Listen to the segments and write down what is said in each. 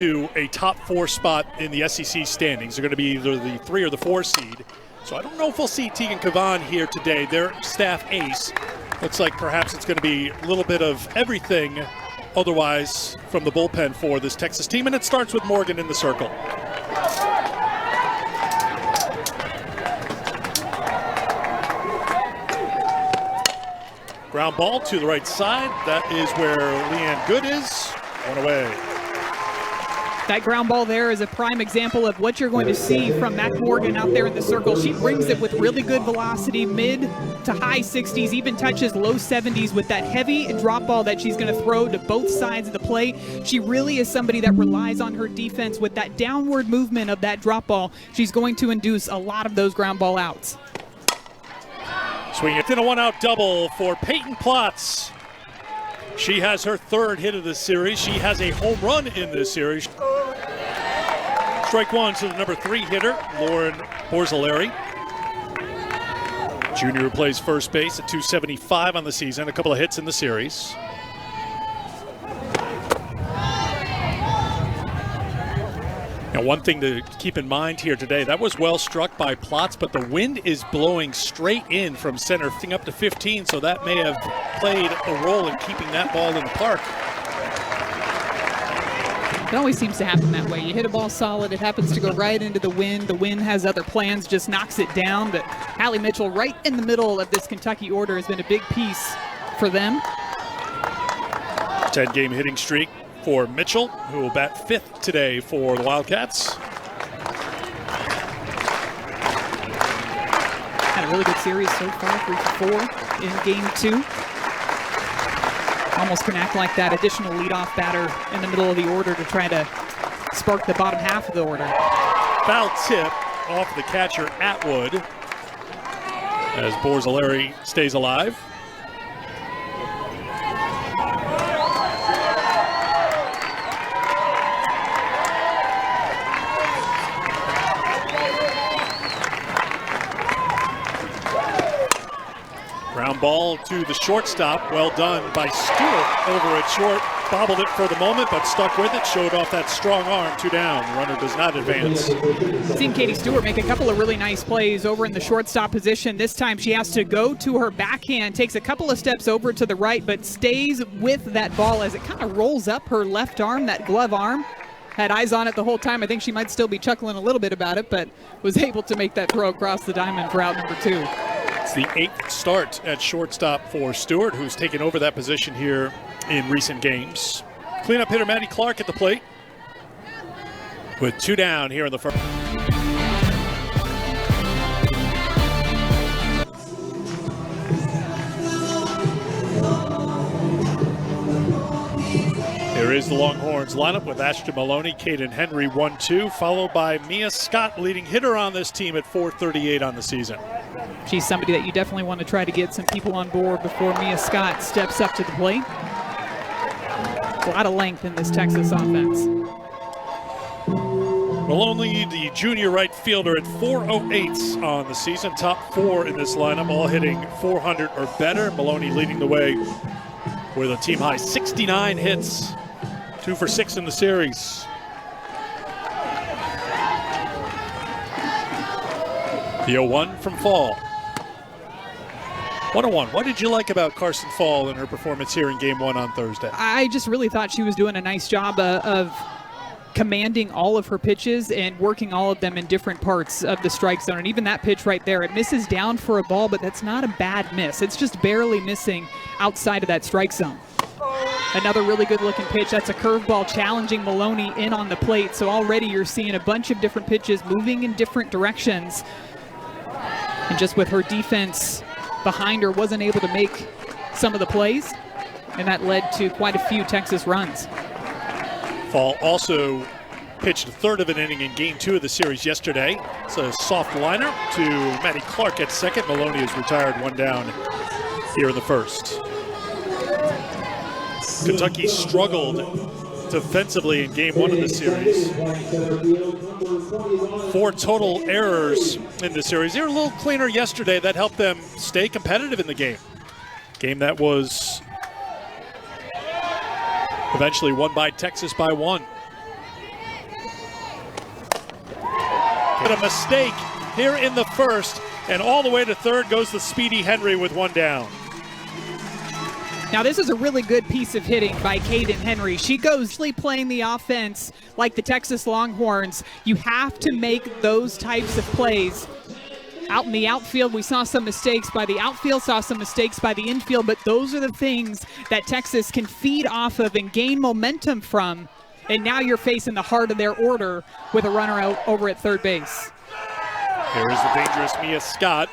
to a top 4 spot in the SEC standings. They're going to be either the 3 or the 4 seed. So I don't know if we'll see Tegan Cavan here today. Their staff ace. Looks like perhaps it's going to be a little bit of everything otherwise from the bullpen for this Texas team. And it starts with Morgan in the circle. Ground ball to the right side. That is where Leanne Good is. One away. That ground ball there is a prime example of what you're going to see from Mac Morgan out there in the circle. She brings it with really good velocity, mid to high 60s, even touches low 70s with that heavy drop ball that she's going to throw to both sides of the plate. She really is somebody that relies on her defense with that downward movement of that drop ball. She's going to induce a lot of those ground ball outs. Swinging it in a 1-out double for Peyton Plotz. She has her 3rd hit of the series. She has a home run in this series. Strike 1 to the number 3 hitter, Lauren Borzilleri. Junior who plays first base at .275 on the season, a couple of hits in the series. Now, one thing to keep in mind here today, that was well struck by Plotz, but the wind is blowing straight in from center, up to 15, so that may have played a role in keeping that ball in the park. It always seems to happen that way. You hit a ball solid, it happens to go right into the wind. The wind has other plans, just knocks it down. But Hallie Mitchell, right in the middle of this Kentucky order, has been a big piece for them. 10-game hitting streak for Mitchell, who will bat 5th today for the Wildcats. Had a really good series so far, 3-for-4 in game 2. Almost can act like that additional leadoff batter in the middle of the order to try to spark the bottom half of the order. Foul tip off the catcher Atwood as Borzilleri stays alive. Ground ball to the shortstop. Well done by Stewart over at short. Bobbled it for the moment, but stuck with it. Showed off that strong arm. 2 down. Runner does not advance. Seen Katie Stewart make a couple of really nice plays over in the shortstop position. This time she has to go to her backhand, takes a couple of steps over to the right, but stays with that ball as it kind of rolls up her left arm, that glove arm. Had eyes on it the whole time. I think she might still be chuckling a little bit about it, but was able to make that throw across the diamond for out number 2. It's the 8th start at shortstop for Stewart, who's taken over that position here in recent games. Cleanup hitter Maddie Clark at the plate with 2 down here in the first. Here is the Longhorns lineup with Ashton Maloney, Caden Henry 1-2, followed by Mia Scott, leading hitter on this team at .438 on the season. She's somebody that you definitely want to try to get some people on board before Mia Scott steps up to the plate. A lot of length in this Texas offense. Maloney, the junior right fielder, at .408 on the season. Top 4 in this lineup, all hitting 400 or better. Maloney leading the way with a team high 69 hits, 2 for 6 in the series. The 0-1 from Fall. 1-1. What did you like about Carson Fall in her performance here in Game 1 on Thursday? I just really thought she was doing a nice job of commanding all of her pitches and working all of them in different parts of the strike zone. And even that pitch right there, it misses down for a ball, but that's not a bad miss. It's just barely missing outside of that strike zone. Another really good looking pitch. That's a curveball challenging Maloney in on the plate. So already you're seeing a bunch of different pitches moving in different directions. And just with her defense behind her, wasn't able to make some of the plays. And that led to quite a few Texas runs. Fall also pitched a 1/3 of an inning in Game 2 of the series yesterday. It's a soft liner to Maddie Clark at second. Maloney is retired, 1 down here in the first. Kentucky struggled defensively in Game 1 of the series. 4 total errors in the series. They were a little cleaner yesterday. That helped them stay competitive in the game. Game that was eventually won by Texas by 1. but a mistake here in the first. And all the way to third goes the speedy Henry with one down. Now this is a really good piece of hitting by Caden Henry. She goes playing the offense like the Texas Longhorns. You have to make those types of plays. Out in the outfield, we saw some mistakes by the outfield, saw some mistakes by the infield, but those are the things that Texas can feed off of and gain momentum from. And now you're facing the heart of their order with a runner out over at third base. Here is the dangerous Mia Scott,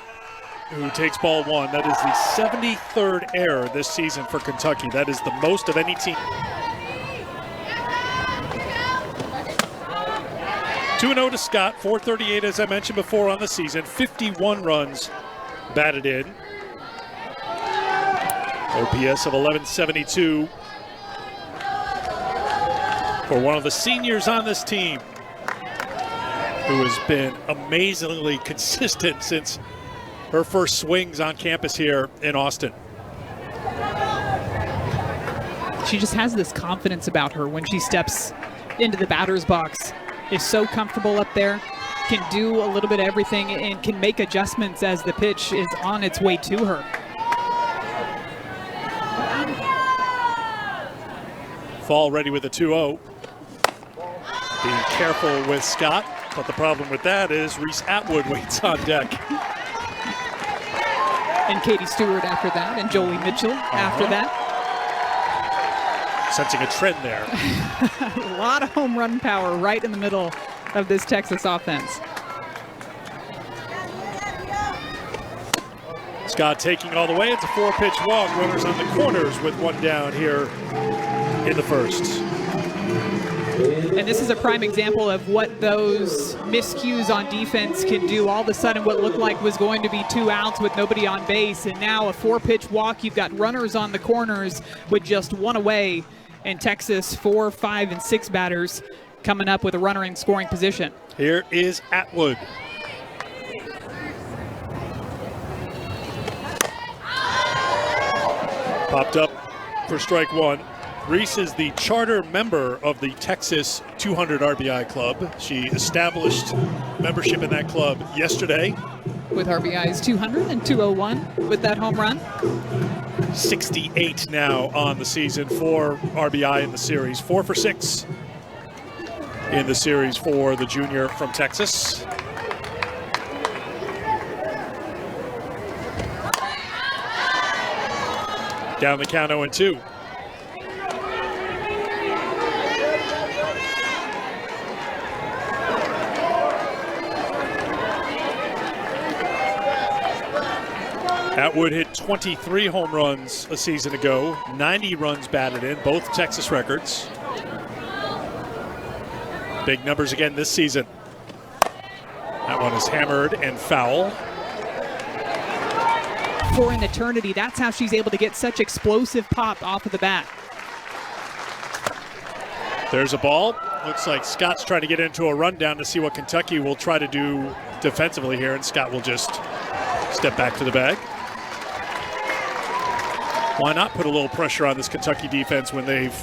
who takes ball one. That is the 73rd error this season for Kentucky. That is the most of any team. 2-0 to Scott, 438 as I mentioned before on the season, 51 runs batted in. OPS of 1172 for one of the seniors on this team, who has been amazingly consistent since her first swings on campus here in Austin. She just has this confidence about her when she steps into the batter's box. Is so comfortable up there, can do a little bit of everything, and can make adjustments as the pitch is on its way to her. Fall ready with a 2-0. Being careful with Scott, but the problem with that is Reese Atwood waits on deck. And Katie Stewart after that, and Jolie Mitchell after that. Sensing a trend there. A lot of home run power right in the middle of this Texas offense. Scott taking all the way. It's a 4-pitch walk. Runners on the corners with one down here in the first. And this is a prime example of what those miscues on defense can do. All of a sudden what looked like was going to be 2 outs with nobody on base, and now a 4-pitch walk. You've got runners on the corners with just one away, and Texas 4, 5, and 6 batters coming up with a runner in scoring position. Here is Atwood. Popped up for strike one. Reese is the charter member of the Texas 200 RBI Club. She established membership in that club yesterday. With RBIs 200 and 201 with that home run. 68 now on the season, 4 RBI in the series, 4 for 6 in the series for the junior from Texas. Down the count 0-2. Atwood hit 23 home runs a season ago, 90 runs batted in, both Texas records. Big numbers again this season. That one is hammered and foul. For an eternity, that's how she's able to get such explosive pop off of the bat. There's a ball. Looks like Scott's trying to get into a rundown to see what Kentucky will try to do defensively here, and Scott will just step back to the bag. Why not put a little pressure on this Kentucky defense when they've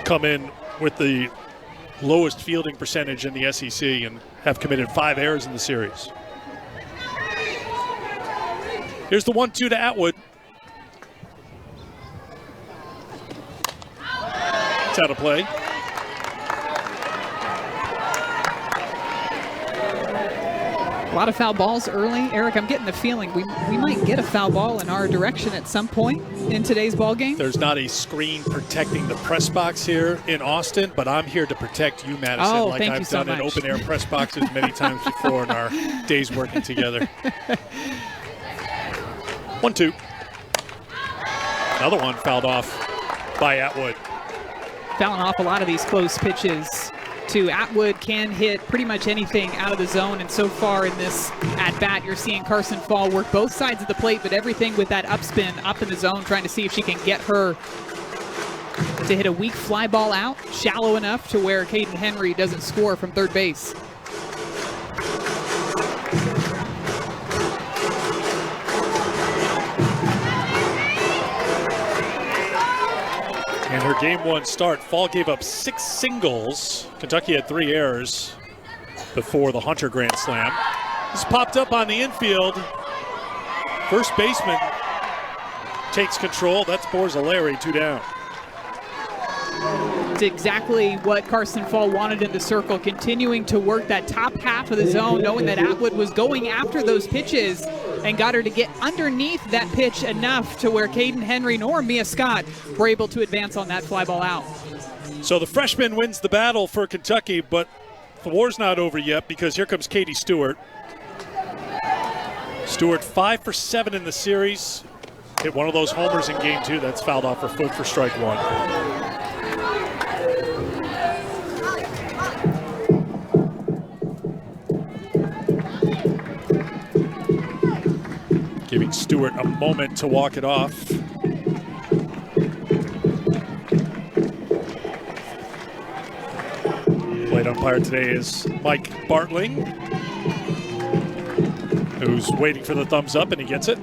come in with the lowest fielding percentage in the SEC and have committed 5 errors in the series? Here's the 1-2 to Atwood. It's out of play. A lot of foul balls early. Eric, I'm getting the feeling we might get a foul ball in our direction at some point in today's ball game. There's not a screen protecting the press box here in Austin, but I'm here to protect you, Madison, like I've done in open-air press boxes many times before in our days working together. 1-2. Another one fouled off by Atwood. Fouling off a lot of these close pitches to Atwood. Can hit pretty much anything out of the zone, and so far in this at-bat, you're seeing Carson Fall work both sides of the plate, but everything with that upspin up in the zone, trying to see if she can get her to hit a weak fly ball out, shallow enough to where Caden Henry doesn't score from third base. In her game 1 start, Fall gave up 6 singles. Kentucky had 3 errors. before the Hunter Grand Slam. This popped up on the infield. First baseman takes control. That's Borzilleri, 2 down. It's exactly what Carson Fall wanted in the circle, continuing to work that top half of the zone, knowing that Atwood was going after those pitches and got her to get underneath that pitch enough to where Caden Henry nor Mia Scott were able to advance on that fly ball out. So the freshman wins the battle for Kentucky, but the war's not over yet because here comes Katie Stewart. Stewart 5 for 7 in the series. Hit one of those homers in game 2. That's fouled off her foot for strike 1. Giving Stewart a moment to walk it off. Plate umpire today is Mike Bartling, who's waiting for the thumbs up, and he gets it.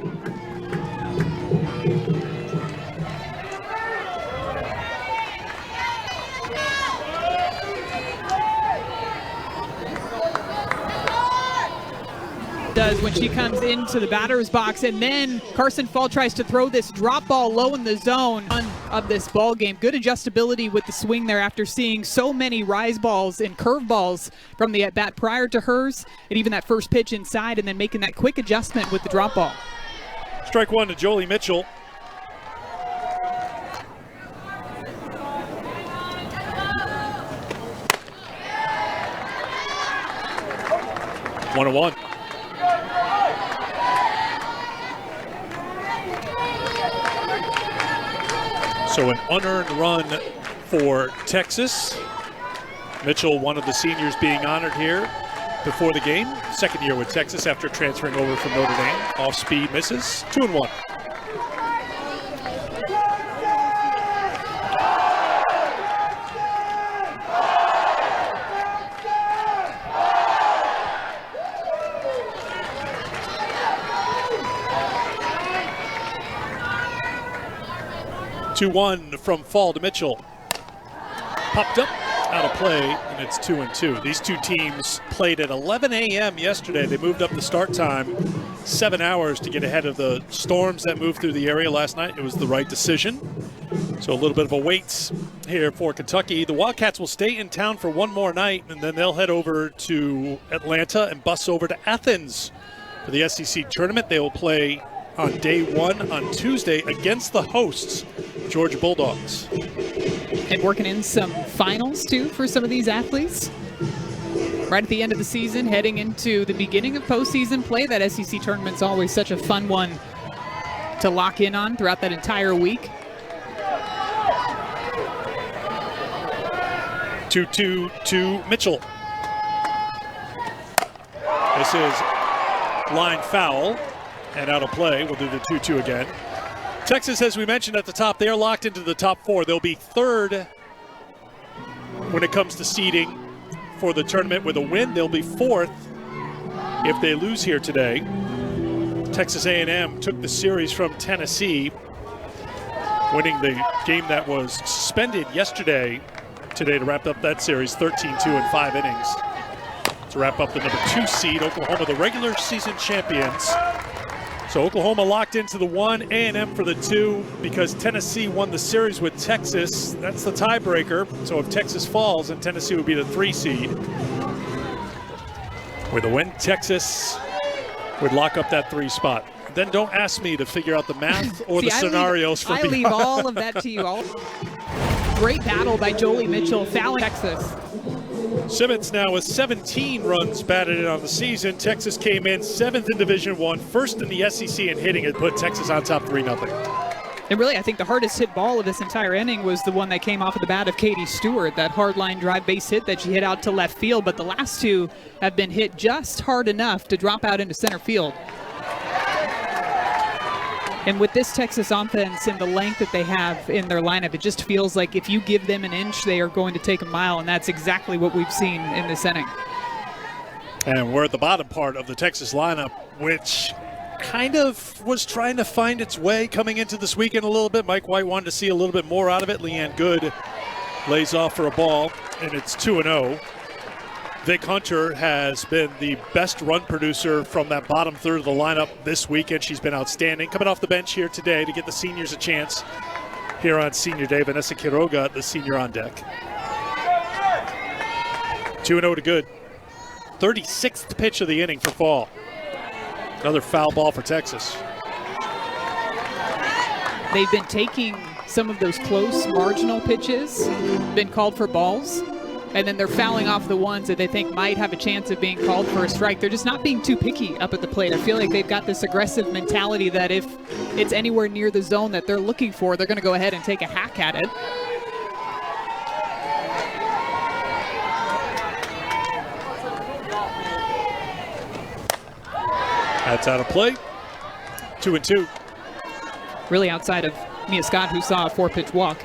Does when she comes into the batter's box, and then Carson Fall tries to throw this drop ball low in the zone of this ball game. Good adjustability with the swing there after seeing so many rise balls and curve balls from the at-bat prior to hers, and even that first pitch inside, and then making that quick adjustment with the drop ball. Strike 1 to Jolie Mitchell. One and one. So an unearned run for Texas. Mitchell, one of the seniors being honored here before the game. Second year with Texas after transferring over from Notre Dame. Off speed misses. 2 and 1. Two-one from Fall to Mitchell. Popped up, out of play, and it's 2 and 2. These two teams played at 11 a.m. yesterday. They moved up the start time 7 hours to get ahead of the storms that moved through the area last night. It was the right decision. So a little bit of a wait here for Kentucky. The Wildcats will stay in town for one more night, and then they'll head over to Atlanta and bus over to Athens for the SEC tournament. They will play on day 1 on Tuesday against the hosts, Georgia Bulldogs. And working in some finals, too, for some of these athletes. Right at the end of the season, heading into the beginning of postseason play. That SEC tournament's always such a fun one to lock in on throughout that entire week. 2-2 to Mitchell. This is line foul and out of play. We'll do the 2-2 again. Texas, as we mentioned at the top, they are locked into the top 4. They'll be third when it comes to seeding for the tournament with a win. They'll be fourth if they lose here today. Texas A&M took the series from Tennessee, winning the game that was suspended yesterday, today to wrap up that series, 13-2 in 5 innings. To wrap up the number 2 seed, Oklahoma, the regular season champions. So Oklahoma locked into the 1, A&M for the 2, because Tennessee won the series with Texas. That's the tiebreaker. So if Texas falls, then Tennessee would be the 3 seed. With a win, Texas would lock up that 3 spot. Then don't ask me to figure out the math or the scenarios for I leave all of that to you. Great battle by Jolie Mitchell, fouling Texas. Simmons now with 17 runs batted in on the season. Texas came in 7th in Division I, first in the SEC in hitting, and put Texas on top 3-0. And really, I think the hardest hit ball of this entire inning was the one that came off of the bat of Katie Stewart, that hard line drive base hit that she hit out to left field. But the last 2 have been hit just hard enough to drop out into center field. And with this Texas offense and the length that they have in their lineup, it just feels like if you give them an inch, they are going to take a mile, and that's exactly what we've seen in this inning. And we're at the bottom part of the Texas lineup, which kind of was trying to find its way coming into this weekend a little bit. Mike White wanted to see a little bit more out of it. Leanne Good lays off for a ball, and it's 2-0. Vic Hunter has been the best run producer from that bottom third of the lineup this weekend. She's been outstanding. Coming off the bench here today to get the seniors a chance here on Senior Day. Vanessa Quiroga, the senior on deck. 2-0 to good. 36th pitch of the inning for Fall. Another foul ball for Texas. They've been taking some of those close marginal pitches, been called for balls, and then they're fouling off the ones that they think might have a chance of being called for a strike. They're just not being too picky up at the plate. I feel like they've got this aggressive mentality that if it's anywhere near the zone that they're looking for, they're going to go ahead and take a hack at it. That's out of play. 2-2. Really outside of Mia Scott, who saw a 4-pitch walk.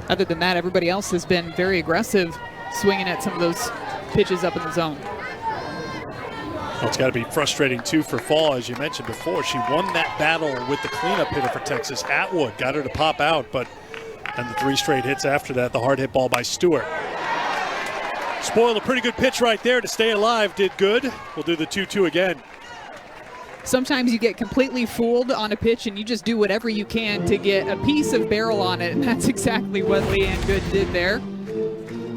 Other than that, everybody else has been very aggressive, swinging at some of those pitches up in the zone. Well, it's got to be frustrating, too, for Fall. As you mentioned before, she won that battle with the cleanup hitter for Texas, Atwood. Got her to pop out, and the 3 straight hits after that, the hard hit ball by Stewart. Spoiled a pretty good pitch right there to stay alive. Did good. We'll do the 2-2 again. Sometimes you get completely fooled on a pitch and you just do whatever you can to get a piece of barrel on it, and that's exactly what Leanne Good did there.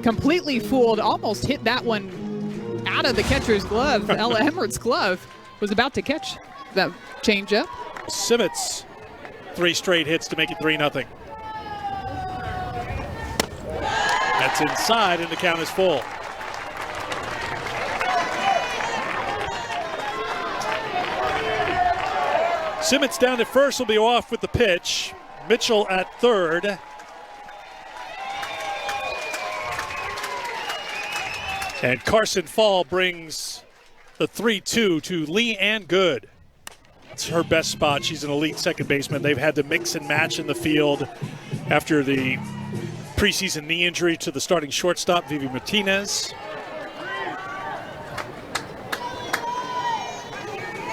Completely fooled, almost hit that one out of the catcher's glove. Ella Emmert's glove was about to catch that changeup. Simmons, 3 straight hits to make it 3-0. That's inside, and the count is full. Simmons down at first will be off with the pitch. Mitchell at third. And Carson Fall brings the 3-2 to Leanne Good. It's her best spot. She's an elite second baseman. They've had to mix and match in the field after the preseason knee injury to the starting shortstop, Vivi Martinez.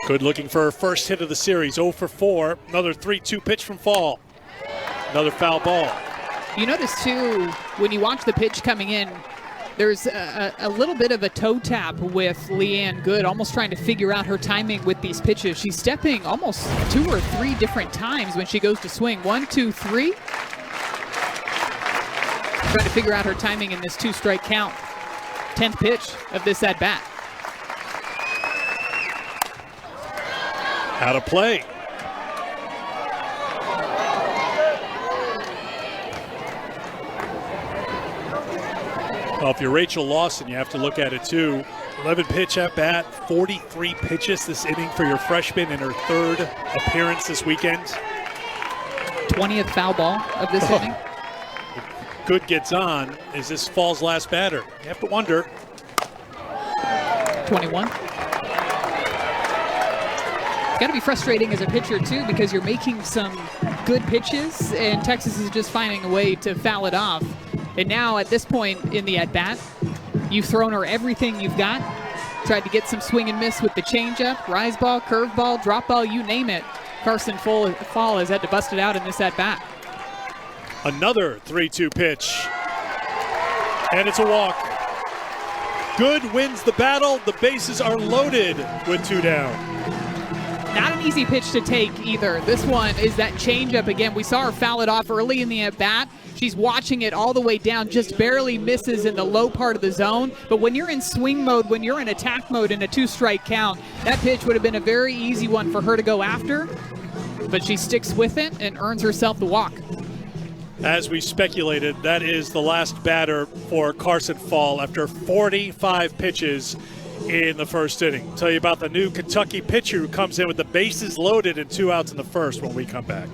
Good looking for her first hit of the series, 0 for 4. Another 3-2 pitch from Fall. Another foul ball. You notice, too, when you watch the pitch coming in, there's a little bit of a toe tap with Leanne Good, almost trying to figure out her timing with these pitches. She's stepping almost 2 or 3 different times when she goes to swing. 1, 2, 3. Trying to figure out her timing in this 2-strike count. 10th pitch of this at-bat. Out of play. Well, if you're Rachel Lawson, you have to look at it too. 11 pitch at bat, 43 pitches this inning for your freshman in her 3rd appearance this weekend. 20th foul ball of this inning. Good gets on. Is this Fall's last batter? You have to wonder. 21. Got to be frustrating as a pitcher too, because you're making some good pitches and Texas is just finding a way to foul it off. And now at this point in the at-bat, you've thrown her everything you've got. Tried to get some swing and miss with the changeup, rise ball, curve ball, drop ball, you name it. Carson Fall has had to bust it out in this at-bat. Another 3-2 pitch. And it's a walk. Good wins the battle. The bases are loaded with 2 down. Not an easy pitch to take either. This one is that changeup again. We saw her foul it off early in the at-bat. She's watching it all the way down, just barely misses in the low part of the zone. But when you're in swing mode, when you're in attack mode in a 2-strike count, that pitch would have been a very easy one for her to go after. But she sticks with it and earns herself the walk. As we speculated, that is the last batter for Carson Fall after 45 pitches in the first inning. Tell you about the new Kentucky pitcher who comes in with the bases loaded and 2 outs in the first when we come back.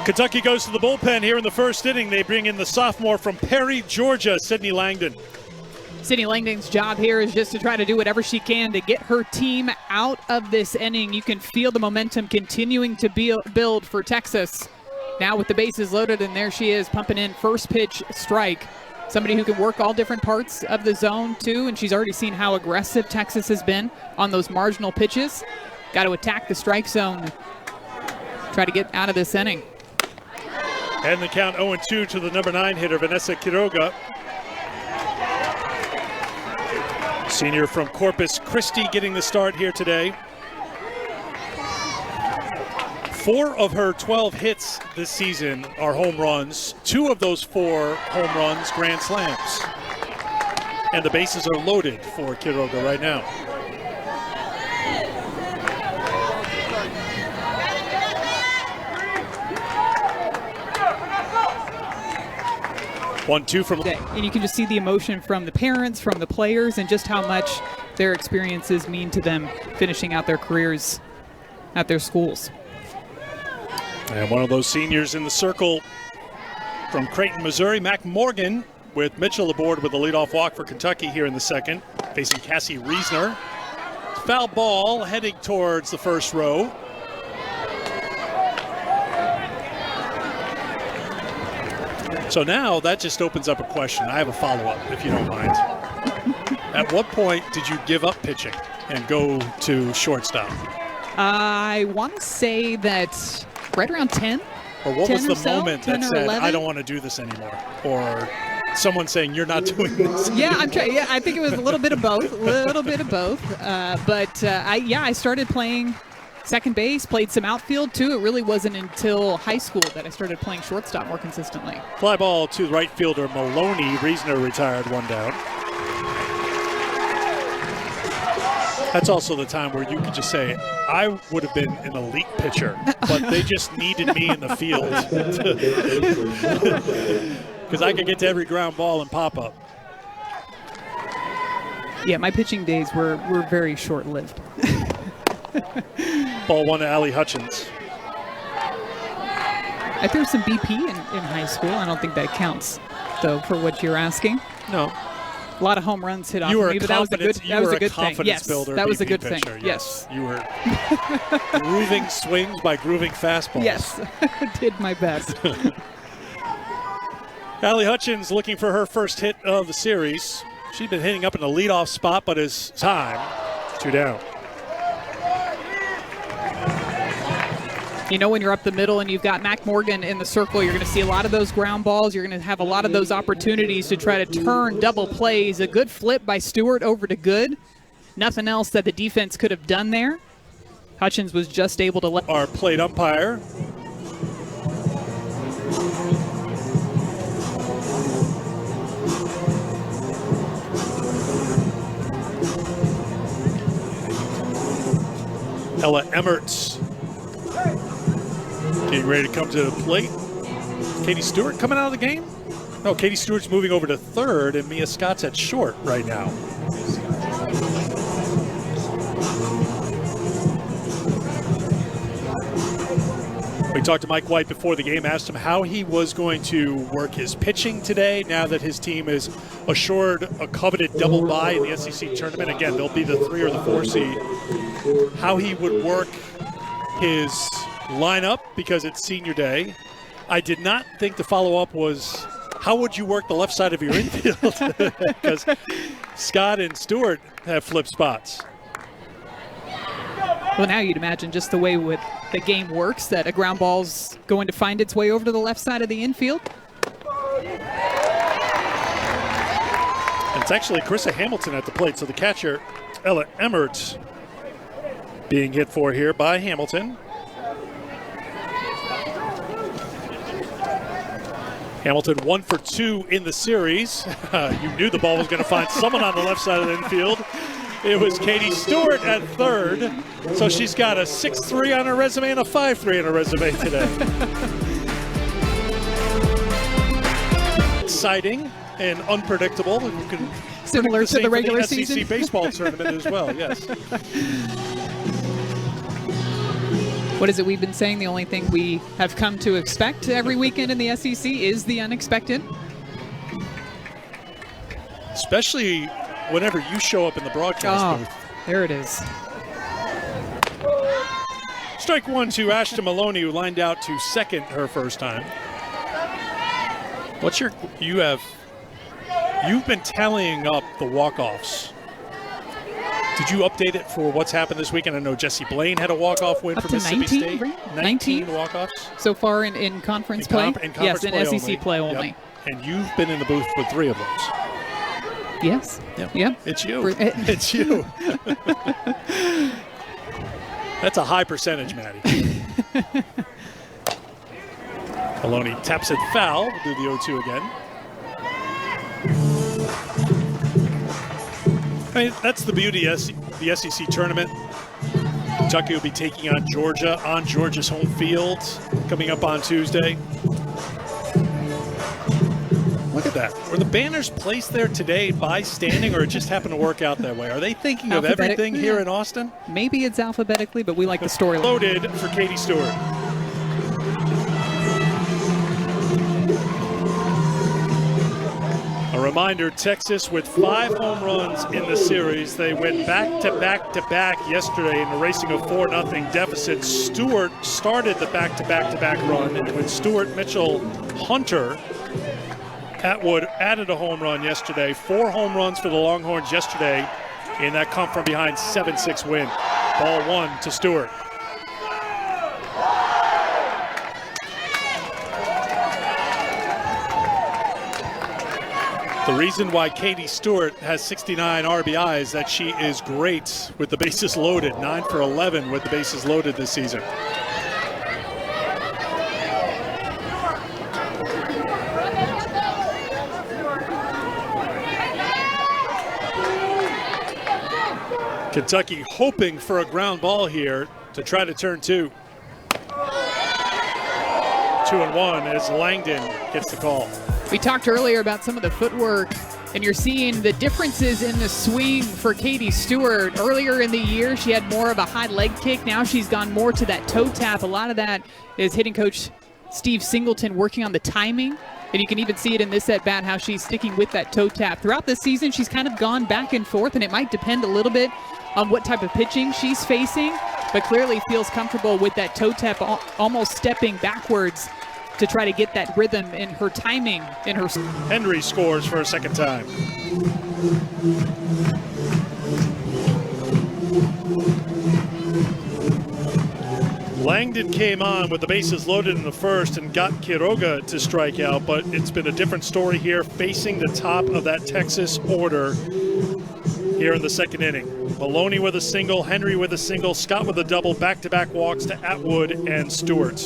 Kentucky goes to the bullpen here in the first inning. They bring in the sophomore from Perry, Georgia, Sydney Langdon. Sydney Langdon's job here is just to try to do whatever she can to get her team out of this inning. You can feel the momentum continuing to build for Texas. Now with the bases loaded, and there she is pumping in first pitch strike. Somebody who can work all different parts of the zone too, and she's already seen how aggressive Texas has been on those marginal pitches. Got to attack the strike zone, try to get out of this inning. And the count 0-2 to the number 9 hitter, Vanessa Quiroga. Senior from Corpus Christi getting the start here today. 4 of her 12 hits this season are home runs. 2 of those 4 home runs, grand slams. And the bases are loaded for Quiroga right now. 1-2 from. And you can just see the emotion from the parents, from the players, and just how much their experiences mean to them finishing out their careers at their schools. And one of those seniors in the circle from Creighton, Missouri, Mac Morgan, with Mitchell aboard with the leadoff walk for Kentucky here in the second, facing Cassie Reisner. Foul ball heading towards the first row. So now that just opens up a question. I have a follow-up, if you don't mind. At what point did you give up pitching and go to shortstop? I want to say that right around 10. Or what was the so, moment that said, 11? I don't want to do this anymore? Or someone saying, you're not doing this anymore? Yeah, I'm trying. Yeah, I think it was a little bit of both. I started playing second base, played some outfield too. It really wasn't until high school that I started playing shortstop more consistently. Fly ball to the right fielder Maloney. Reisner retired, 1 down. That's also the time where you could just say, I would have been an elite pitcher, but they just needed me in the field. Because I could get to every ground ball and pop up. Yeah, my pitching days were very short-lived. Ball 1 to Allie Hutchins. I threw some BP in high school. I don't think that counts, though, for what you're asking. No. A lot of home runs hit off of me, but that was a good thing. Yes, builder, that was a good pitcher, thing. Yes. You were grooving swings by grooving fastballs. Yes, did my best. Allie Hutchins looking for her first hit of the series. She's been hitting up in the leadoff spot, but it's time. 2 down. You know, when you're up the middle and you've got Mac Morgan in the circle, you're going to see a lot of those ground balls. You're going to have a lot of those opportunities to try to turn double plays. A good flip by Stewart over to Good. Nothing else that the defense could have done there. Hutchins was just able to let our plate umpire. Ella Emmerts getting ready to come to the plate. Katie Stewart coming out of the game? No, Katie Stewart's moving over to third, and Mia Scott's at short right now. We talked to Mike White before the game, asked him how he was going to work his pitching today now that his team is assured a coveted double bye in the SEC tournament. Again, they'll be the 3 or the 4 seed. How he would work his lineup because it's senior day. I did not think the follow-up was how would you work the left side of your infield because Scott and Stewart have flipped spots. Well, now you'd imagine just the way with the game works that a ground ball's going to find its way over to the left side of the infield. And it's actually Carissa Hamilton at the plate, so the catcher Ella Emmerts being hit for here by Hamilton. Hamilton 1 for 2 in the series. You knew the ball was going to find someone on the left side of the infield. It was Katie Stewart at third. So she's got a 6-3 on her resume and a 5-3 on her resume today. Exciting and unpredictable. You can similar to the regular SEC season baseball tournament as well, yes. What is it we've been saying? The only thing we have come to expect every weekend in the SEC is the unexpected. Especially whenever you show up in the broadcast booth. There it is. Strike 1 to Ashton Maloney, who lined out to second her first time. You've been tallying up the walk-offs. Did you update it for what's happened this weekend? I know Jesse Blaine had a walk-off win Up for to Mississippi 19, State. right? 19 walk-offs. So far in conference play? In conference yes, play in SEC play only. Yep. And you've been in the booth with 3 of those. Yes. Yep. It's you. It's you. That's a high percentage, Maddie. Maloney taps it foul. We'll do the 0-2 again. I mean, that's the beauty of the SEC tournament. Kentucky will be taking on Georgia on Georgia's home field coming up on Tuesday. Look at that. Were the banners placed there today by standing, or it just happened to work out that way? Are they thinking of everything here in Austin? Maybe it's alphabetically, but we like the storyline. Loaded for Katie Stewart. A reminder, Texas with 5 home runs in the series. They went back to back yesterday in erasing a 4-0 deficit. Stewart started the back-to-back run, and with Stewart, Mitchell, Hunter, Atwood added a home run yesterday. 4 home runs for the Longhorns yesterday in that come-from-behind 7-6 win. Ball 1 to Stewart. The reason why Katie Stewart has 69 RBIs is that she is great with the bases loaded. 9 for 11 with the bases loaded this season. Kentucky hoping for a ground ball here to try to turn 2. 2-1 as Langdon gets the call. We talked earlier about some of the footwork, and you're seeing the differences in the swing for Katie Stewart. Earlier in the year, she had more of a high leg kick. Now she's gone more to that toe tap. A lot of that is hitting coach Steve Singleton working on the timing, and you can even see it in this at-bat, how she's sticking with that toe tap. Throughout this season, she's kind of gone back and forth, and it might depend a little bit on what type of pitching she's facing, but clearly feels comfortable with that toe tap, almost stepping backwards to try to get that rhythm in her timing in her. Henry scores for a second time. Langdon came on with the bases loaded in the first and got Quiroga to strike out, but it's been a different story here, facing the top of that Texas order here in the second inning. Maloney with a single, Henry with a single, Scott with a double, back-to-back walks to Atwood and Stewart.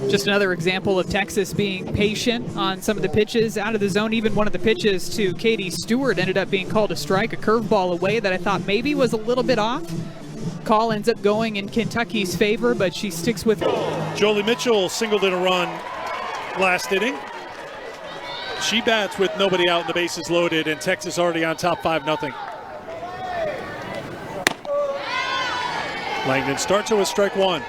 Just another example of Texas being patient on some of the pitches out of the zone. Even one of the pitches to Katie Stewart ended up being called a strike, a curveball away that I thought maybe was a little bit off. Call ends up going in Kentucky's favor, but she sticks with it. Jolie Mitchell singled in a run last inning. She bats with nobody out and the bases loaded, and Texas already on top 5-0. Langdon starts with strike 1.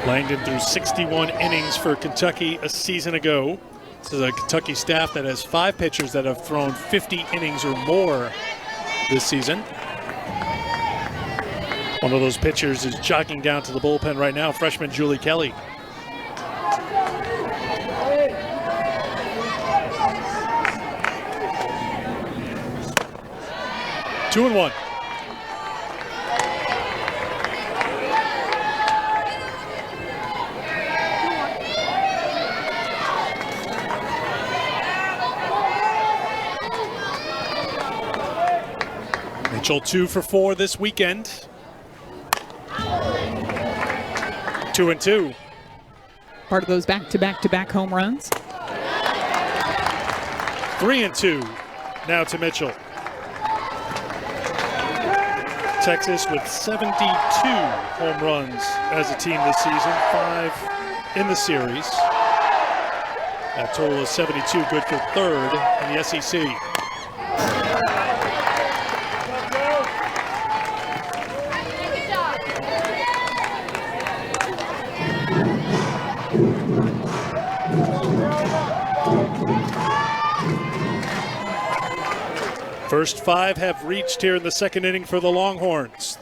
Langdon threw 61 innings for Kentucky a season ago. This is a Kentucky staff that has 5 pitchers that have thrown 50 innings or more this season. One of those pitchers is jogging down to the bullpen right now, freshman Julie Kelly. Two and 1. Mitchell 2 for 4 this weekend. 2 and 2. Part of those back-to-back home runs. 3 and 2 now to Mitchell. Texas with 72 home runs as a team this season, 5 in the series. That total is 72, good for 3rd in the SEC. First 5 have reached here in the second inning for the Longhorns.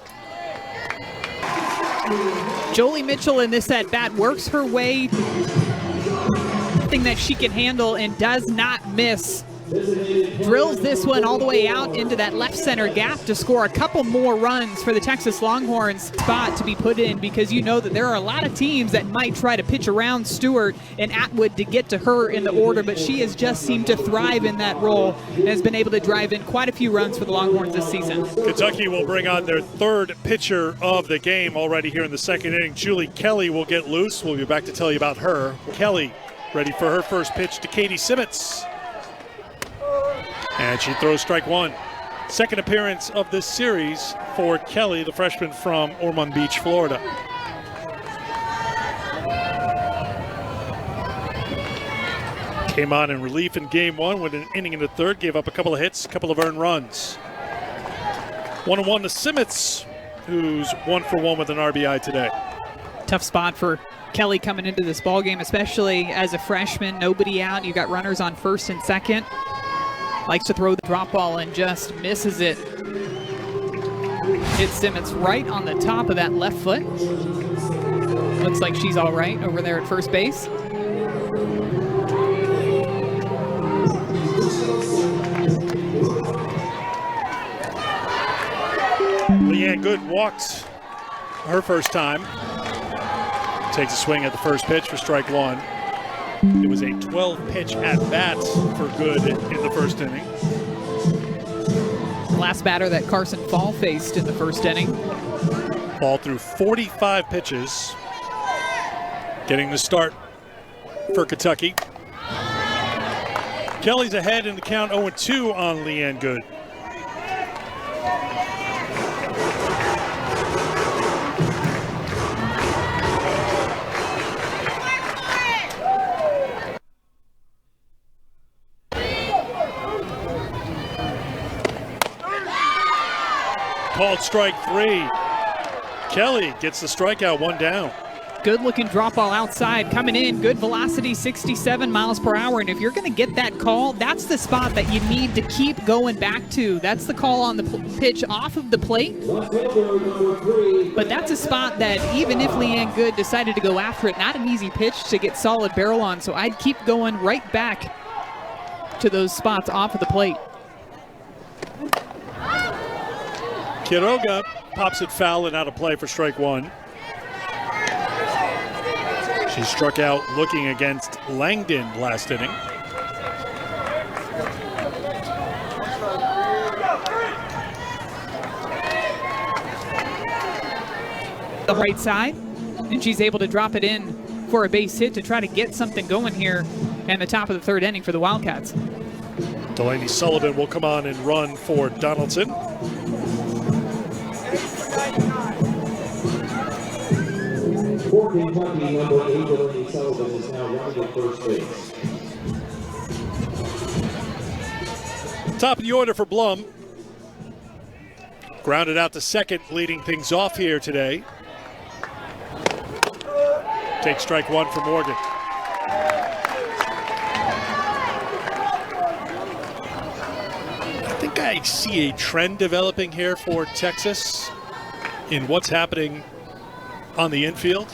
Jolie Mitchell in this at-bat works her way something that she can handle and does not miss. Drills this one all the way out into that left center gap to score a couple more runs for the Texas Longhorns. Spot to be put in, because you know that there are a lot of teams that might try to pitch around Stewart and Atwood to get to her in the order, but she has just seemed to thrive in that role and has been able to drive in quite a few runs for the Longhorns this season. Kentucky will bring on their third pitcher of the game already here in the second inning. Julie Kelly will get loose. We'll be back to tell you about her. Kelly ready for her first pitch to Katie Simmons. And she throws strike one. Second appearance of this series for Kelly, the freshman from Ormond Beach, Florida. Came on in relief in game one with an inning in the third, gave up a couple of hits, a couple of earned runs. 1-1 to Simmons, who's 1 for 1 with an RBI today. Tough spot for Kelly coming into this ball game, especially as a freshman. Nobody out. You got runners on first and second. Likes to throw the drop ball and just misses it. Hits Simmons right on the top of that left foot. Looks like she's all right over there at first base. Leanne Good walks her first time. Takes a swing at the first pitch for strike one. It was a 12-pitch at-bat for Good in the first inning. Last batter that Carson Fall faced in the first inning. Fall through 45 pitches. Getting the start for Kentucky. Kelly's ahead in the count 0-2 on Leanne Good. Called strike three. Kelly gets the strikeout, one down. Good looking drop ball outside coming in. Good velocity, 67 miles per hour. And if you're going to get that call, that's the spot that you need to keep going back to. That's the call on the pitch off of the plate. But that's a spot that even if Leanne Good decided to go after it, not an easy pitch to get solid barrel on. So I'd keep going right back to those spots off of the plate. Quiroga pops it foul and out of play for strike one. She struck out looking against Langdon last inning. The right side, and she's able to drop it in for a base hit to try to get something going here in the top of the third inning for the Wildcats. Delaney Sullivan will come on and run for Donaldson. For Kentucky, number 8, Delaney Sullivan is now running at first base. Top of the order for Blum. Grounded out to second, leading things off here today. Takes strike one for Morgan. I think I see a trend developing here for Texas in what's happening on the infield.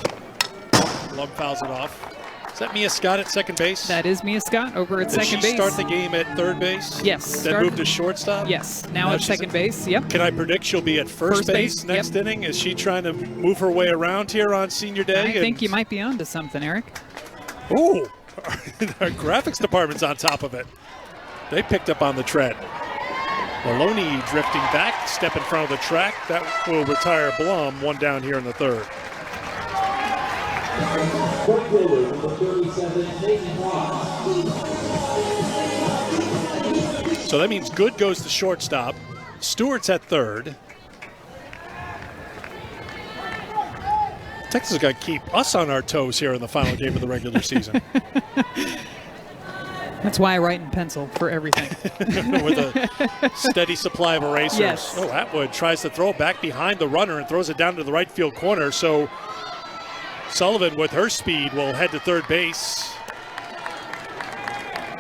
Blum fouls it off. Is that Mia Scott at second base? That is Mia Scott over at second base. Did she start the game at third base? Yes. Then move to shortstop? Yes, now at second base, yep. Can I predict she'll be at first base next inning? Is she trying to move her way around here on senior day? I think you might be onto something, Eric. Ooh, our graphics department's on top of it. They picked up on the trend. Maloney drifting back, step in front of the track. That will retire Blum, one down here in the third. So that means Good goes to shortstop. Stewart's at third. Texas has got to keep us on our toes here in the final game of the regular season. That's why I write in pencil for everything. With a steady supply of erasers. Yes. Oh, Atwood tries to throw it back behind the runner and throws it down to the right field corner. So Sullivan, with her speed, will head to third base.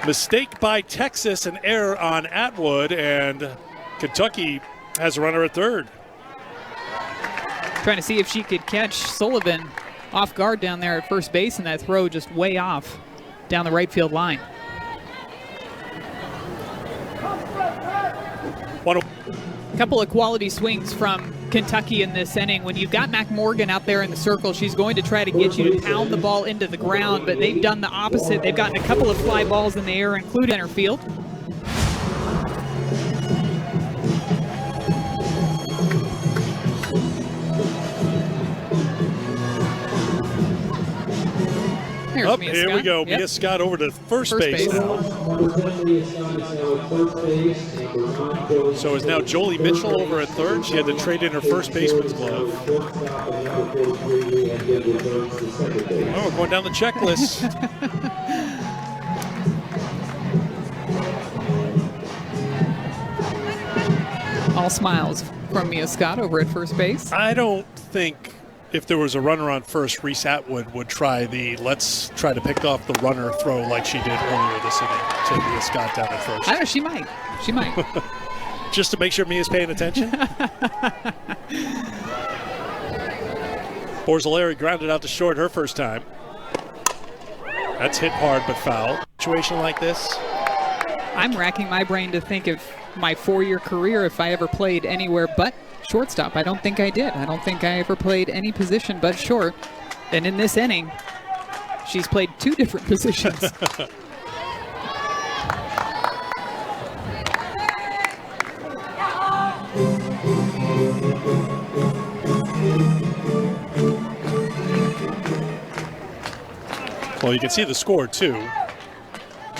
Mistake by Texas, an error on Atwood, and Kentucky has a runner at third. Trying to see if she could catch Sullivan off guard down there at first base, and that throw just way off. down the right field line. A couple of quality swings from Kentucky in this inning. When you've got Mac Morgan out there in the circle, she's going to try to get you to pound the ball into the ground, but they've done the opposite. They've gotten a couple of fly balls in the air, including center field. Up, here we go. Yep. Mia Scott over to first base now. Number 10, Mia Scott is now at first base. Number 9, Jolie. So is now Jolie Mitchell over at third. She had to trade in her first baseman's glove. Shortstop, and number 43, Leanne Gibb returns to second base. Oh, we're going down the checklist. All smiles from Mia Scott over at first base. I don't think if there was a runner on first, Reese Atwood would try let's try to pick off the runner throw like she did earlier this inning to Mia Scott down at first. I don't know, she might. She might. Just to make sure Mia's paying attention. Borzolari grounded out to short her first time. That's hit hard but foul. Situation like this. I'm racking my brain to think of my 4-year career if I ever played anywhere but shortstop. I don't think I did. I don't think I ever played any position but short. And in this inning, she's played 2 different positions. Well, you can see the score too.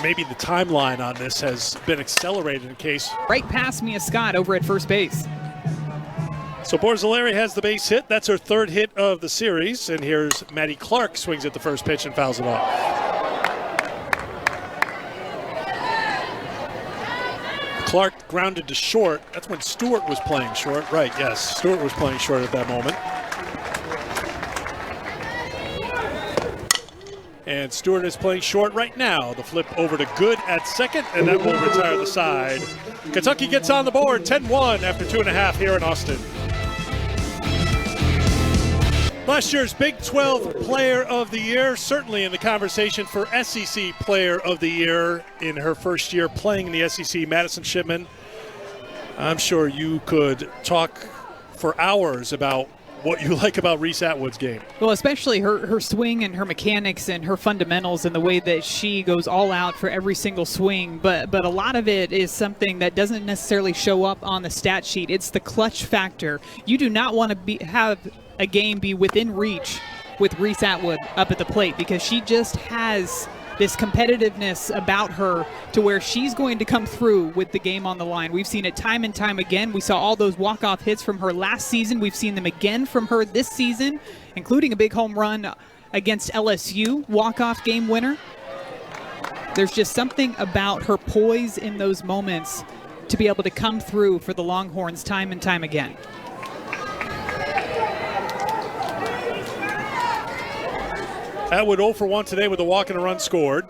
Maybe the timeline on this has been accelerated in case. Right past Mia Scott over at first base. So Borzolari has the base hit. That's her 3rd hit of the series. And here's Maddie Clark swings at the first pitch and fouls it off. Clark grounded to short. That's when Stewart was playing short. Right, yes. Stewart was playing short at that moment. And Stewart is playing short right now. The flip over to Good at second, and that will retire the side. Kentucky gets on the board, 10-1 after 2.5 here in Austin. Last year's Big 12 Player of the Year, certainly in the conversation for SEC Player of the Year in her first year playing in the SEC, Madison Shipman. I'm sure you could talk for hours about what you like about Reese Atwood's game. Well, especially her swing and her mechanics and her fundamentals and the way that she goes all out for every single swing. But a lot of it is something that doesn't necessarily show up on the stat sheet. It's the clutch factor. You do not want to have a game be within reach with Reese Atwood up at the plate because she just has this competitiveness about her to where she's going to come through with the game on the line. We've seen it time and time again. We saw all those walk-off hits from her last season. We've seen them again from her this season, including a big home run against LSU, walk-off game winner. There's just something about her poise in those moments to be able to come through for the Longhorns time and time again. Atwood 0 for 1 today with a walk and a run scored.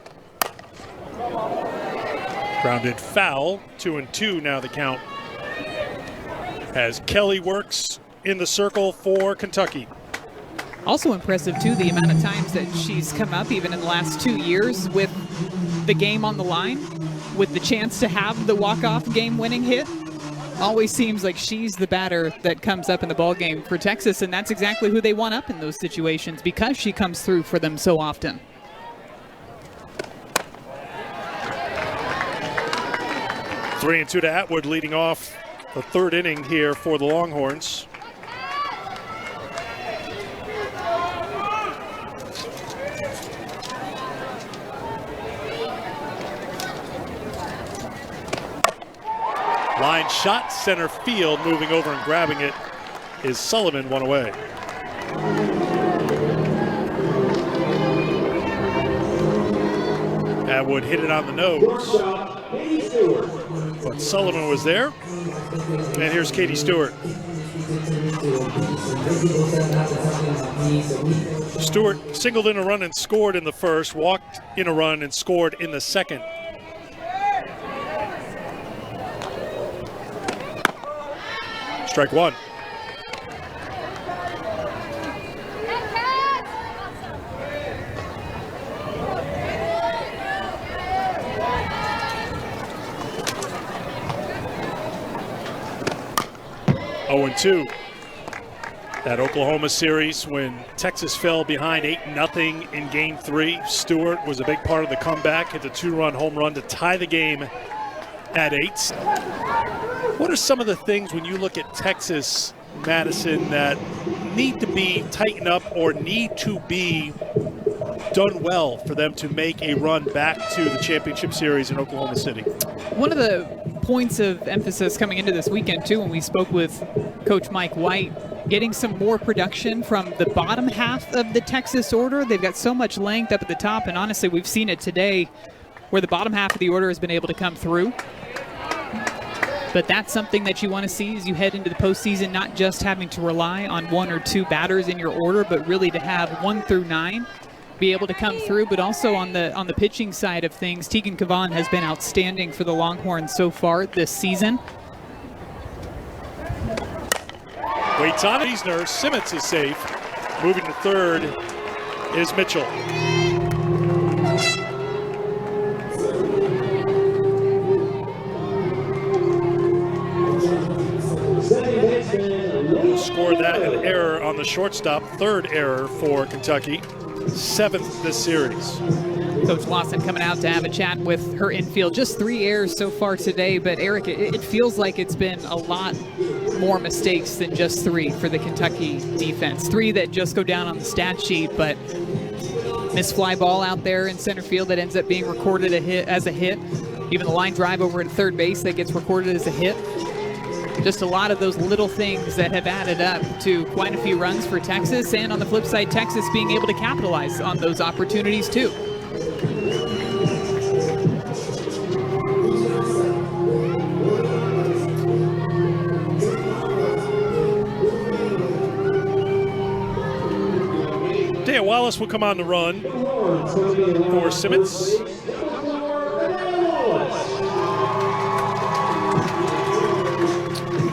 Grounded foul, 2-2 now the count. As Kelly works in the circle for Kentucky. Also impressive, too, the amount of times that she's come up, even in the last 2 years, with the game on the line, with the chance to have the walk-off game-winning hit. Always seems like she's the batter that comes up in the ballgame for Texas, and that's exactly who they want up in those situations because she comes through for them so often. Three and 2 to Atwood, leading off the 3rd inning here for the Longhorns. Line shot, center field, moving over and grabbing it is Sullivan, one away. Atwood hit it on the nose, but Sullivan was there. And here's Katie Stewart. Stewart singled in a run and scored in the first, walked in a run and scored in the second. Strike one. 0-2. That Oklahoma series when Texas fell behind 8-0 in Game 3. Stewart was a big part of the comeback, hit the 2-run home run to tie the game at 8. What are some of the things when you look at Texas, Madison, that need to be tightened up or need to be done well for them to make a run back to the championship series in Oklahoma City? One of the points of emphasis coming into this weekend, too, when we spoke with Coach Mike White, getting some more production from the bottom half of the Texas order. They've got so much length up at the top, and honestly, we've seen it today where the bottom half of the order has been able to come through. But that's something that you want to see as you head into the postseason, not just having to rely on 1 or 2 batters in your order, but really to have 1 through 9 be able to come through. But also on the pitching side of things, Tegan Cavan has been outstanding for the Longhorns so far this season. Waits on Eisner. Simmons is safe. Moving to third is Mitchell. Scored that an error on the shortstop. Third error for Kentucky. 7th this series. Coach Lawson coming out to have a chat with her infield. Just 3 errors so far today, but Eric, it feels like it's been a lot more mistakes than just 3 for the Kentucky defense. 3 that just go down on the stat sheet, but missed fly ball out there in center field that ends up being recorded as a hit. Even the line drive over at third base that gets recorded as a hit. Just a lot of those little things that have added up to quite a few runs for Texas, and on the flip side, Texas being able to capitalize on those opportunities too. Dea Wallace will come on the run for Simmons.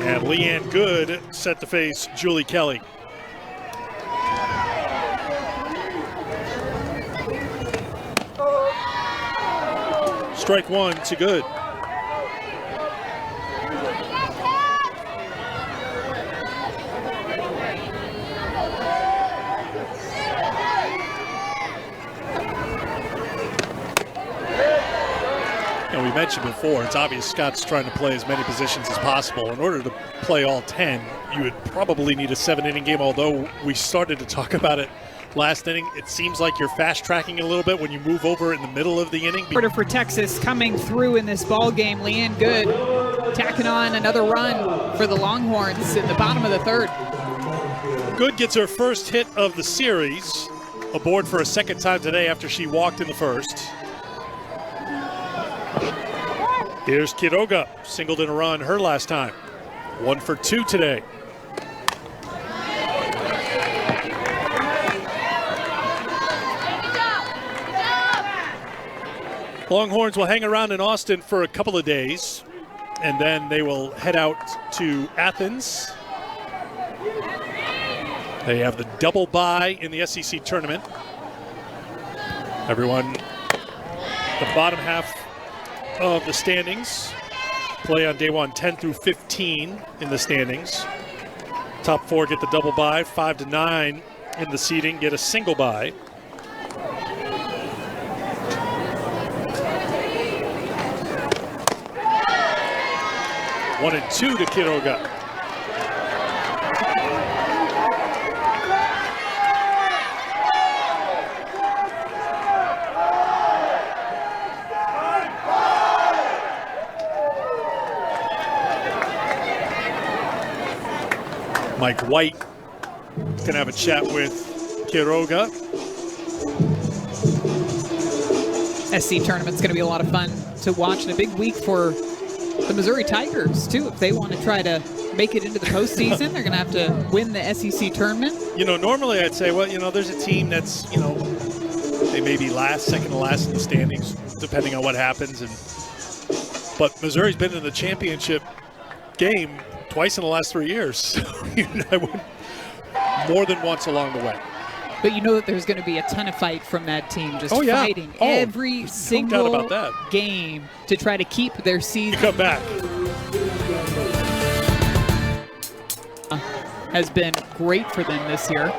And Leanne Good set to face Julie Kelly. Strike 1 to Good. We mentioned before, it's obvious Scott's trying to play as many positions as possible. In order to play all 10, you would probably need a 7-inning game, although we started to talk about it last inning. It seems like you're fast-tracking a little bit when you move over in the middle of the inning. Order for Texas coming through in this ball game. Leanne Good tacking on another run for the Longhorns in the bottom of the 3rd. Good gets her first hit of the series, aboard for a second time today after she walked in the 1st. Here's Quiroga, singled in a run her last time. 1 for 2 today. Longhorns will hang around in Austin for a couple of days, and then they will head out to Athens. They have the double bye in the SEC tournament. Everyone, the bottom half of the standings play on day 1, 10 through 15 in the standings. Top 4 get the double bye. 5 to 9 in the seeding get a single bye. One and 2 to Quiroga. Mike White going to have a chat with Quiroga. SC tournament's going to be a lot of fun to watch, and a big week for the Missouri Tigers, too. If they want to try to make it into the postseason, they're going to have to win the SEC tournament. You know, normally I'd say, well, you know, there's a team that's, you know, they may be last, second to last in the standings, depending on what happens. But Missouri's been in the championship game twice in the last 3 years. More than once along the way. But you know that there's going to be a ton of fight from that team, just fighting every single game to try to keep their season. You come back. has been great for them this year.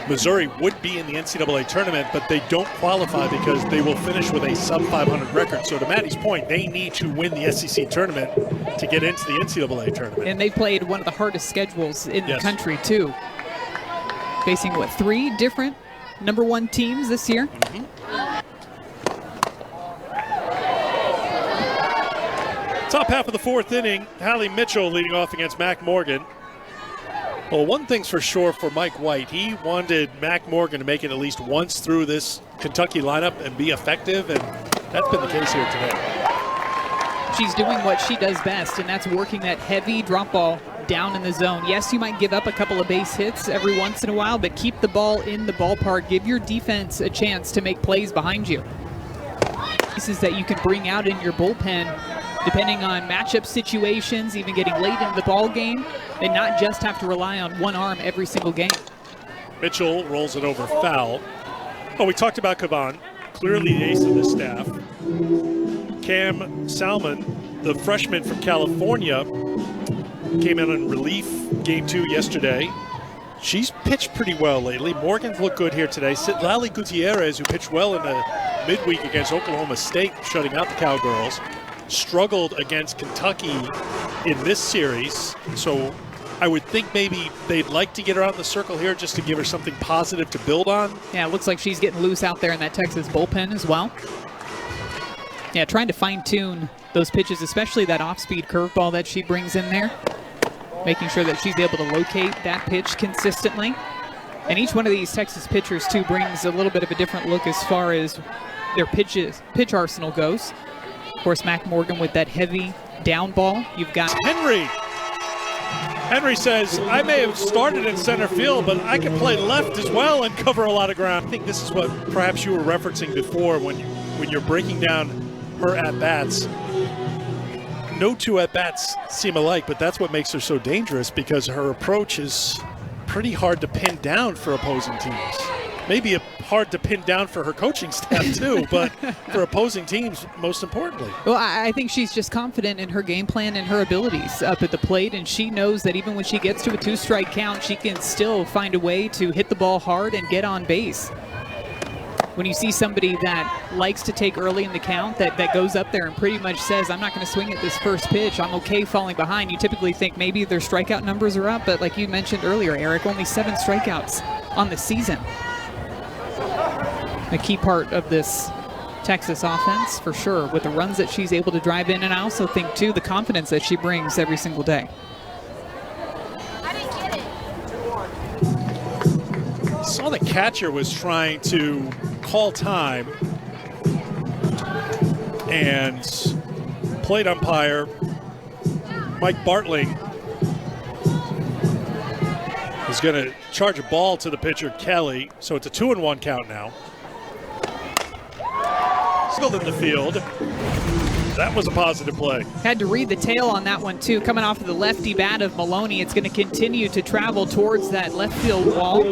Missouri would be in the NCAA tournament, but they don't qualify because they will finish with a sub-500 record. So to Maddie's point, they need to win the SEC tournament to get into the NCAA tournament. And they played one of the hardest schedules in the Yes. country, too. Facing, what, 3 different number 1 teams this year? Top half of the 4th inning, Hallie Mitchell leading off against Mac Morgan. Well, one thing's for sure for Mike White. He wanted Mac Morgan to make it at least once through this Kentucky lineup and be effective, and that's been the case here today. She's doing what she does best, and that's working that heavy drop ball down in the zone. Yes, you might give up a couple of base hits every once in a while, but keep the ball in the ballpark. Give your defense a chance to make plays behind you. Pieces that you can bring out in your bullpen depending on matchup situations, even getting late into the ball game, and not just have to rely on one arm every single game. Mitchell rolls it over foul. Oh, we talked about Cavan, clearly the ace of the staff. Cam Salmon, the freshman from California, came in on relief game 2 yesterday. She's pitched pretty well lately. Morgan's looked good here today. Lally Gutierrez, who pitched well in the midweek against Oklahoma State, shutting out the Cowgirls, struggled against Kentucky in this series. So I would think maybe they'd like to get her out in the circle here just to give her something positive to build on. Yeah, it looks like she's getting loose out there in that Texas bullpen as well. Yeah, trying to fine-tune those pitches, especially that off-speed curveball that she brings in there, making sure that she's able to locate that pitch consistently. And each one of these Texas pitchers, too, brings a little bit of a different look as far as their pitch arsenal goes. Of course, Mac Morgan with that heavy down ball. You've got Henry. Henry says, I may have started in center field, but I can play left as well and cover a lot of ground. I think this is what perhaps you were referencing before when you're breaking down her at-bats. No 2 at-bats seem alike, but that's what makes her so dangerous, because her approach is pretty hard to pin down for opposing teams. Maybe hard to pin down for her coaching staff too, but for opposing teams, most importantly. Well, I think she's just confident in her game plan and her abilities up at the plate, and she knows that even when she gets to a 2-strike count, she can still find a way to hit the ball hard and get on base. When you see somebody that likes to take early in the count, that goes up there and pretty much says, I'm not going to swing at this first pitch, I'm okay falling behind, you typically think maybe their strikeout numbers are up, but like you mentioned earlier, Eric, only 7 strikeouts on the season. A key part of this Texas offense, for sure, with the runs that she's able to drive in, and I also think, too, the confidence that she brings every single day. I didn't get it. Saw the catcher was trying to call time, and plate umpire Mike Bartling is going to charge a ball to the pitcher, Kelly. So it's a 2-1 count now. Still in the field. That was a positive play. Had to read the tail on that one, too. Coming off of the lefty bat of Maloney, it's going to continue to travel towards that left field wall.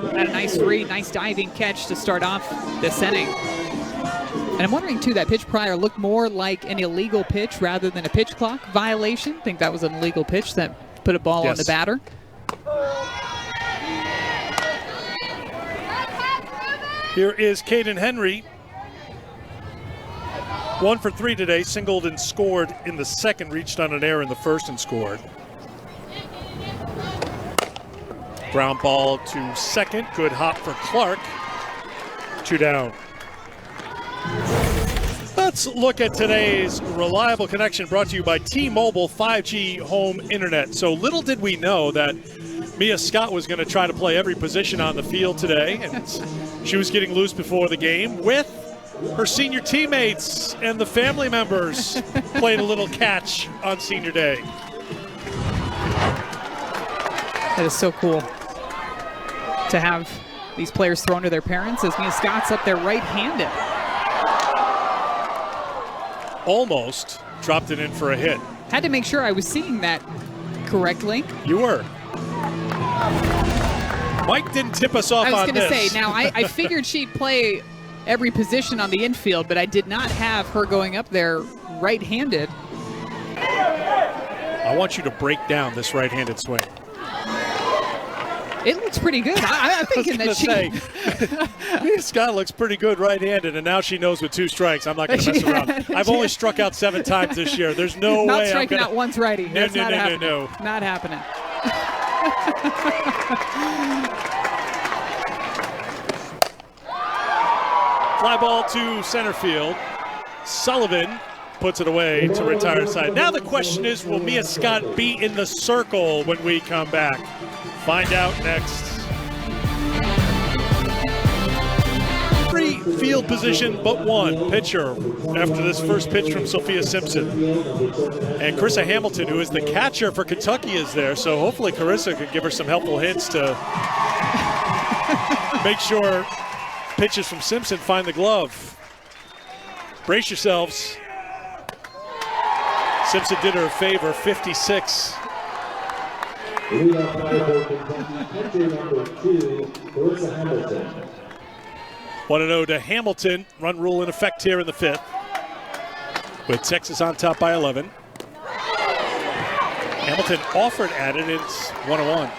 Had a nice read, nice diving catch to start off this inning. And I'm wondering, too, that pitch prior looked more like an illegal pitch rather than a pitch clock violation. I think that was an illegal pitch that put a ball on the batter. Here is Caden Henry. 1 for 3 today, singled and scored in the second, reached on an error in the first and scored. Ground ball to second, good hop for Clark. 2 down. Let's look at today's Reliable Connection, brought to you by T-Mobile 5G Home Internet. So little did we know that Mia Scott was going to try to play every position on the field today, and she was getting loose before the game with her senior teammates and the family members played a little catch on senior day. That is so cool to have these players thrown to their parents, as Mia Scott's up there right-handed. Almost dropped it in for a hit. Had to make sure I was seeing that correctly. You were. Mike didn't tip us off on this. I was going to say, now I figured she'd play every position on the infield, but I did not have her going up there right-handed. I want you to break down this right-handed swing. It looks pretty good. I'm thinking that say, Mia Scott looks pretty good right-handed, and now she knows with 2 strikes. I'm not going to mess around. I've only struck out 7 times this year. There's no not way striking I'm gonna... out once righty. That's not happening. No. Not happening. Fly ball to center field. Sullivan puts it away to retire side. Now the question is, will Mia Scott be in the circle when we come back? Find out next. Free field position but one pitcher after this first pitch from Sophia Simpson. And Carissa Hamilton, who is the catcher for Kentucky, is there. So hopefully Carissa could give her some helpful hints to make sure pitches from Simpson find the glove. Brace yourselves. Simpson did her a favor, 56. We are five for Kentucky, pitcher number 2, Carissa Hamilton. 1-0 to Hamilton. Run rule in effect here in the 5th. With Texas on top by 11. Hamilton offered at it. It's 1-1.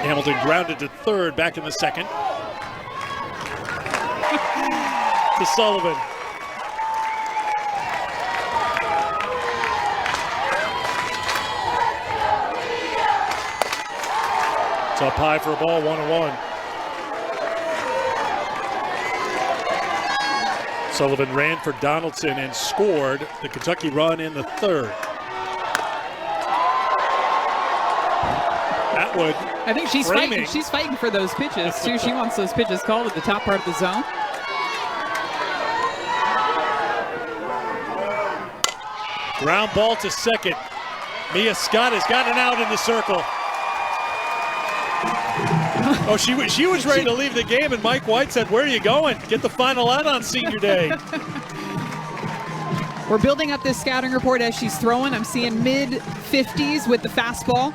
Hamilton grounded to third, back in the 2nd. To Sullivan. It's up high for a ball, 1-1. Sullivan ran for Donaldson and scored the Kentucky run in the 3rd. Atwood. I think she's fighting. She's fighting for those pitches too. She wants those pitches called at the top part of the zone. Ground ball to second. Mia Scott has gotten out in the circle. Oh, she was ready to leave the game, and Mike White said, "Where are you going? Get the final out on senior day." We're building up this scouting report as she's throwing. I'm seeing mid-50s with the fastball.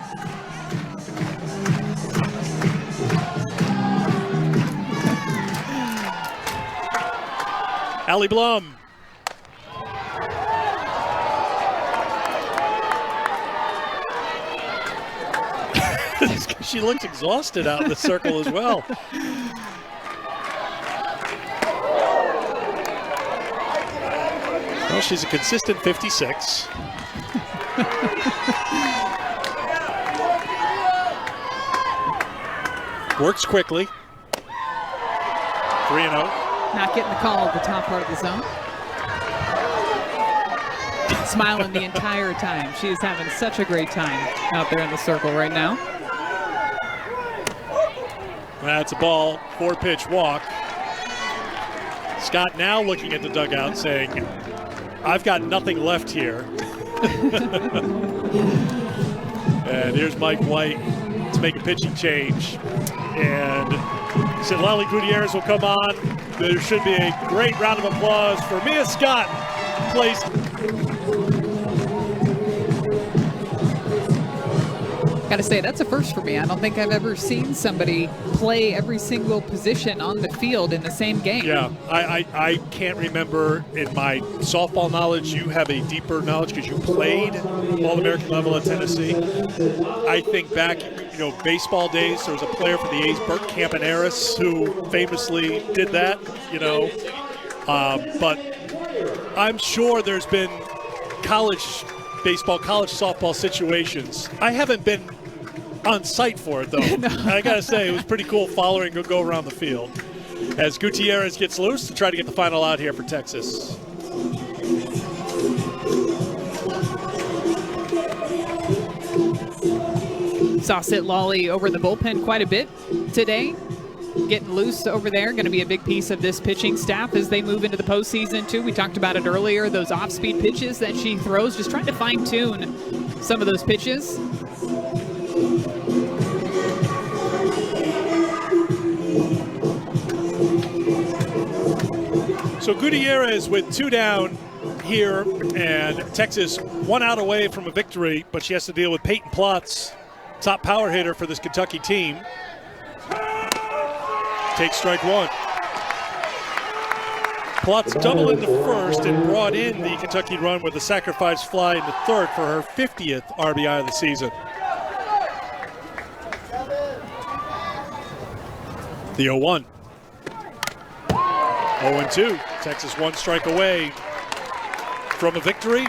Allie Blum. She looks exhausted out in the circle as well. Well, she's a consistent 56. Works quickly. 3-0. Not getting the call at the top part of the zone. Smiling the entire time. She is having such a great time out there in the circle right now. That's a ball, 4-pitch walk. Scott now looking at the dugout saying, I've got nothing left here. And here's Mike White to make a pitching change. And said Lally Gutierrez will come on. There should be a great round of applause for Mia Scott. Plays. Gotta say, that's a first for me. I don't think I've ever seen somebody play every single position on the field in the same game. Yeah, I can't remember in my softball knowledge. You have a deeper knowledge because you played All-American level at Tennessee. I think back, baseball days, there was a player for the A's, Bert Campaneris, who famously did that, But I'm sure there's been college baseball, college softball situations. I haven't been on site for it, though. No. I got to say, it was pretty cool following her go around the field as Gutierrez gets loose to try to get the final out here for Texas. Saw Sit Lawley over in the bullpen quite a bit today. Getting loose over there, going to be a big piece of this pitching staff as they move into the postseason too. We talked about it earlier, those off-speed pitches that she throws, just trying to fine-tune some of those pitches. So Gutierrez with 2 down here, and Texas 1 out away from a victory, but she has to deal with Peyton Plotz, top power hitter for this Kentucky team. Takes strike 1. Plotz double in the first and brought in the Kentucky run with a sacrifice fly in the third for her 50th RBI of the season. The 0-1. 0-2. Texas one strike away from a victory,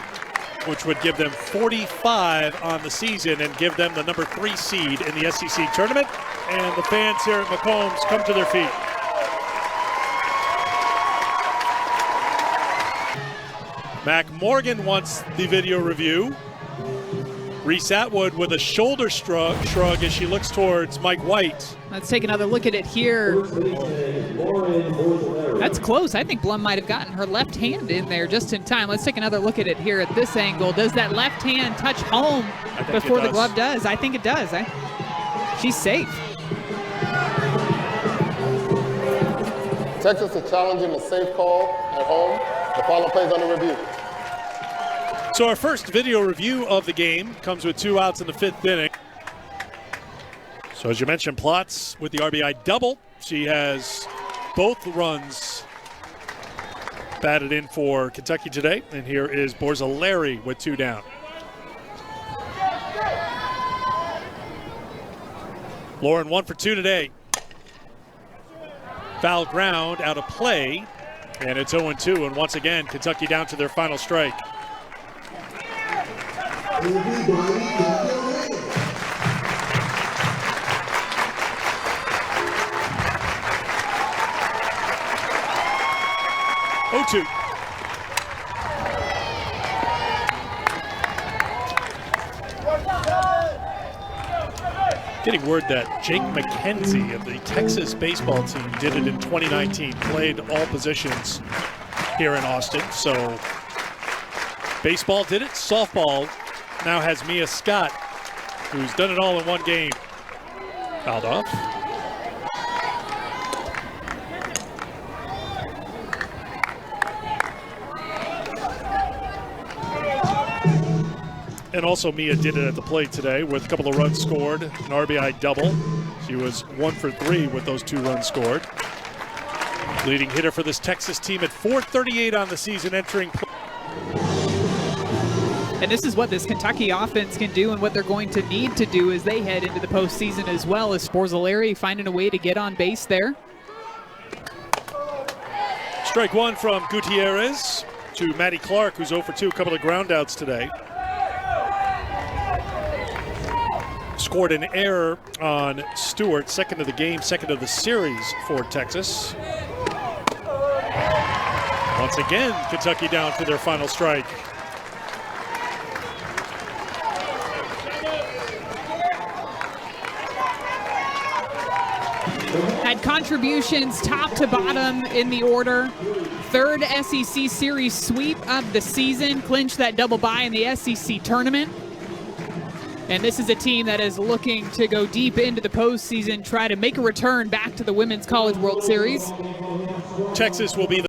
which would give them 45 on the season and give them the number 3 seed in the SEC tournament. And the fans here at McCombs come to their feet. Mac Morgan wants the video review. Reese Atwood with a shoulder shrug as she looks towards Mike White. Let's take another look at it here. That's close. I think Blum might have gotten her left hand in there just in time. Let's take another look at it here at this angle. Does that left hand touch home before the glove does? I think it does. She's safe. Texas is challenging a safe call at home. The final play is under review. So our first video review of the game comes with 2 outs in the 5th inning. So as you mentioned, Plotz with the RBI double. She has both runs batted in for Kentucky today. And here is Borzilleri with 2 down. Lauren 1 for 2 today. Foul ground out of play. And it's 0-2. And once again, Kentucky down to their final strike. O2. Getting word that Jake McKenzie of the Texas baseball team did it in 2019, played all positions here in Austin. So baseball did it, softball now has Mia Scott, who's done it all in one game. Fouled off. And also Mia did it at the plate today with a couple of runs scored, an RBI double. She was 1 for 3 with those 2 runs scored. Leading hitter for this Texas team at .438 on the season, entering play. And this is what this Kentucky offense can do and what they're going to need to do as they head into the postseason as well, as Borzilleri finding a way to get on base there. Strike 1 from Gutierrez to Maddie Clark, who's 0 for 2, a couple of groundouts today. Scored an error on Stewart, second of the game, second of the series for Texas. Once again, Kentucky down to their final strike. Had contributions top to bottom in the order. 3rd SEC series sweep of the season, clinched that double bye in the SEC tournament. And this is a team that is looking to go deep into the postseason, try to make a return back to the Women's College World Series. Texas will be the